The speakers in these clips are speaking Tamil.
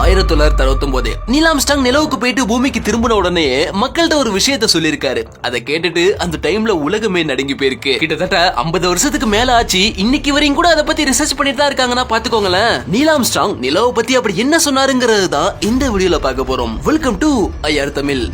1969 நீல் ஆம்ஸ்ட்ராங் நிலவுக்கு போயிட்டு பூமிக்கு திரும்பின உடனே மக்கள்கிட்ட ஒரு விஷயத்த சொல்லிருக்காரு. அதை கேட்டுட்டு அந்த டைம்ல உலகமே நடுங்கி போயிருக்கு. கிட்டத்தட்ட 50 வருஷத்துக்கு மேல ஆச்சு. இன்னைக்கு வரையும் கூட அதை பத்தி ரிசர்ச் பண்ணிட்டு தான் இருக்காங்கன்னா பாத்துக்கோங்களேன். நீல் ஆம்ஸ்ட்ராங் நிலவை பத்தி அப்படி என்ன சொன்னாருங்கிறது தான் இந்த வீடியோல பார்க்க போறோம். Welcome to IR Tamil.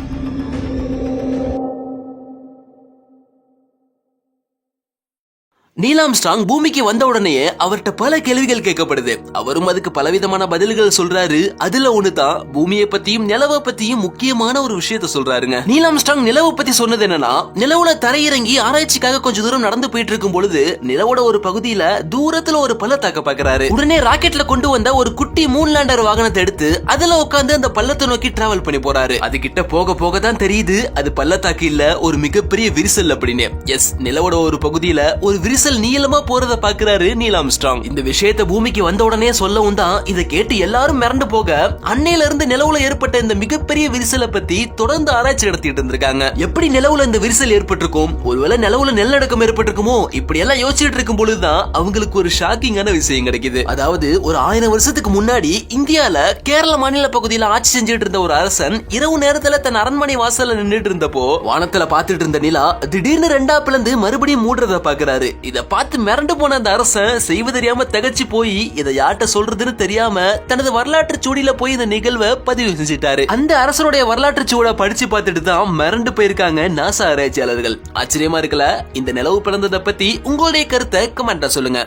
Neil Armstrong பூமிக்கு வந்த உடனே அவர்கிட்ட பல கேள்விகள் கேட்கப்படுது. அவரும் அதுக்கு பலவிதமான பதில்கள் சொல்றாரு. அதுல ஒண்ணுதான் பூமியை பத்தியும் நிலவை பத்தியும் முக்கியமான ஒரு விஷயத்த சொல்றாருங்க. நீல் ஆம்ஸ்ட்ராங் நிலவை பத்தி சொன்னது என்னன்னா, நிலவுல தரையிறங்கி ஆராய்ச்சிக்காக கொஞ்ச தூரம் நடந்து போயிட்டு இருக்கும் பொழுது நிலவோட ஒரு பகுதியில தூரத்துல ஒரு பள்ளத்தாக்க பாக்குறாரு. உடனே ராக்கெட்ல கொண்டு வந்த ஒரு குட்டி மூன் லேண்டர் வாகனத்தை எடுத்து அதுல உட்காந்து அந்த பள்ளத்தை நோக்கி டிராவல் பண்ணி போறாரு. அது கிட்ட போக போக தான் தெரியுது அது பள்ளத்தாக்கு இல்ல, ஒரு மிகப்பெரிய விரிசல் அப்படின்னு. எஸ், நிலவோட ஒரு பகுதியில ஒரு விரிசல் நீளமா போறத பாக்குறாரு நீல் ஆம்ஸ்ட்ராங். இந்த விஷயத்தை பூமிக்கு வந்த உடனே சொல்லவும் தான் இதை கேட்டு எல்லாரும் மிரண்டு போக அன்னையில இருந்து நிலவுல ஏற்பட்ட இந்த மிகப்பெரிய விரிசலை பத்தி தொடர்ந்து ஆராய்ச்சி நடத்திட்டு இருந்திருக்காங்க. எப்படி நிலவுல இந்த விரிசல் ஏற்பட்டிருக்கும், ஒருவேளை நிலவுல நிலநடுக்கம் ஏற்பட்டிருக்குமோ, இப்படி எல்லாம் யோசிச்சுட்டு இருக்கும் பொழுதுதான் அவங்களுக்கு ஒரு ஷாக்கிங்கான விஷயம் கிடைக்குது. அதாவது ஒரு 1000 வருஷத்துக்கு முன்னாடி இந்தியால கேரள மாநில பகுதியில ஆட்சி செஞ்சுட்டு இருந்த ஒரு அரசன் இரவு நேரத்துல தன் அரண்மனை வாசல்ல நின்றுட்டு இருந்தப்போ வானத்துல பாத்துட்டு இருந்த நிலா திடீர்னு ரெண்டா பிளந்து மறுபடியும் மூடுறத பாக்குறாரு. இத பார்த்து மிரண்டு போன அந்த அரசன் செய்வது தெரியாம தகச்சு போய் இதை யார்கிட்ட சொல்றதுன்னு தெரியாம தனது வரலாற்று சூடியில போய் இந்த நிகழ்வை பதிவு செஞ்சிட்டாரு. அந்த அரசனுடைய வரலாற்று சூட படிச்சு பார்த்துட்டு தான் மிரண்டு போயிருக்காங்க நாசா ஆராய்ச்சியாளர்கள். ஆச்சரியமா இருக்கல? இந்த நிலவு பிறந்ததை பத்தி உங்களுடைய கருத்தை கமெண்ட்ல சொல்லுங்க.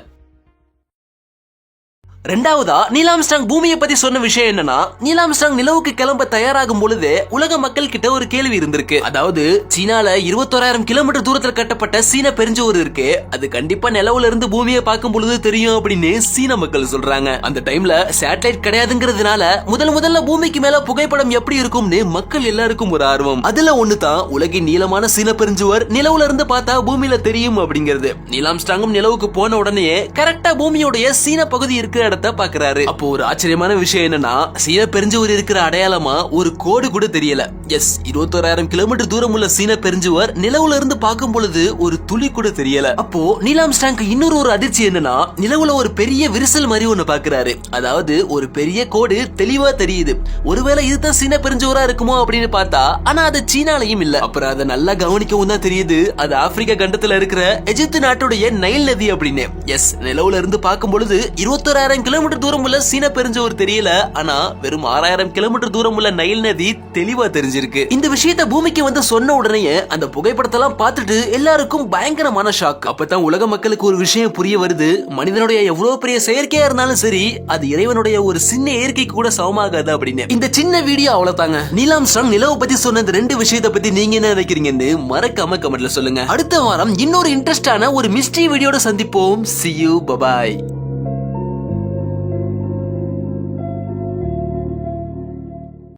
ரெண்டாவதா, நீல் ஆம்ஸ்ட்ராங் பூமியை பத்தி சொன்ன விஷயம் என்னன்னா, நீல் ஆம்ஸ்ட்ராங் நிலவுக்கு கிளம்ப தயாராகும் பொழுது உலக மக்கள் கிட்ட ஒரு கேள்வி இருந்திருக்கு. அதாவது சீனால 21,000 கிலோமீட்டர் தூரத்தில் கட்டப்பட்ட சீன பெருஞ்சுவர் இருக்கு, அது கண்டிப்பா நிலவுல இருந்து பூமியை பார்க்கும் பொழுது தெரியும் அப்படின்னு சீன மக்கள் சொல்றாங்க. அந்த டைம்ல சேட்டலைட் கிடையாதுங்கிறதுனால முதல்ல பூமிக்கு மேல புகைப்படம் எப்படி இருக்கும்னு மக்கள் எல்லாருக்கும் ஒரு ஆர்வம். அதுல ஒண்ணுதான் உலகின் நீளமான சீன பெருஞ்சுவர் நிலவுல இருந்து பார்த்தா பூமியில தெரியும் அப்படிங்கிறது. நீல் ஆம்ஸ்ட்ராங்கும் நிலவுக்கு போன உடனே கரெக்டா பூமியோடைய சீன பகுதி இருக்கிற பாக்குறாரு. அப்போ ஒரு ஆச்சரியமான விஷயம் என்னன்னா, சீன பெருஞ்சுவர் இருக்கிற அடையாளமா ஒரு கோடு கூட தெரியல. எஸ், 21,000 கிலோமீட்டர் தூரம் உள்ள சீன பெருஞ்சுவர் நிலவுல இருந்து பார்க்கும் பொழுது ஒரு துளி கூட தெரியல. அப்போ நீல் ஆம்ஸ்ட்ராங்க்கு இன்னொரு ஒரு அதிர்ச்சி என்னன்னா, நிலவுல ஒரு பெரிய விரிசல் மாதிரி ஒண்ணு பாக்குறாரு. அதாவது ஒரு பெரிய கோடு தெளிவா தெரியுது. ஒருவேளை இதுதான் சீன பெருஞ்சுவரா இருக்குமோ அப்படின்னு பார்த்தா, ஆனா அது சீனாலையும் இல்ல. அப்புறம் அதை நல்லா கவனிக்கவும் தான் தெரியுது அது ஆப்பிரிக்கா கண்டத்துல இருக்கிற எகிப்து நாட்டுடைய நைல் நதி அப்படின்னு. எஸ், நிலவுல இருந்து பார்க்கும் பொழுது 21,000 கிலோமீட்டர் தூரம் உள்ள சீன பெருஞ்சுவர் தெரியல, ஆனா வெறும் 6,000 கிலோமீட்டர் தூரம் உள்ள நைல் நதி தெளிவா தெரிஞ்சிருக்கு. இந்த விஷயத்தை பூமிக்கு வந்து சொன்ன உடனே அந்த புகைப்படத்தை எல்லாம் பார்த்துட்டு எல்லாருக்கும் பயங்கரமான ஷாக். அப்பதான் உலக மக்களுக்கு ஒரு விஷயம் புரிய வருது, மனிதனுடைய எவ்வளவு பெரிய செயற்கையா இருந்தாலும் சரி அது இறைவனுடைய ஒரு சின்ன இயற்கைக்கு கூட சமமாகாது அப்படின்னு. இந்த சின்ன வீடியோ அவ்வளவுதாங்க. நீல் ஆம்ஸ்ட்ராங் நிலவை பத்தி சொன்ன இந்த 2 விஷயத்தை பத்தி நீங்க என்ன நினைக்கிறீங்கன்னு மறக்காம கமெண்ட்ல சொல்லுங்க. அடுத்த வாரம் இன்னொரு இன்ட்ரெஸ்டான ஒரு மிஸ்ட்ரி வீடியோட சந்திப்போம். See you, bye bye.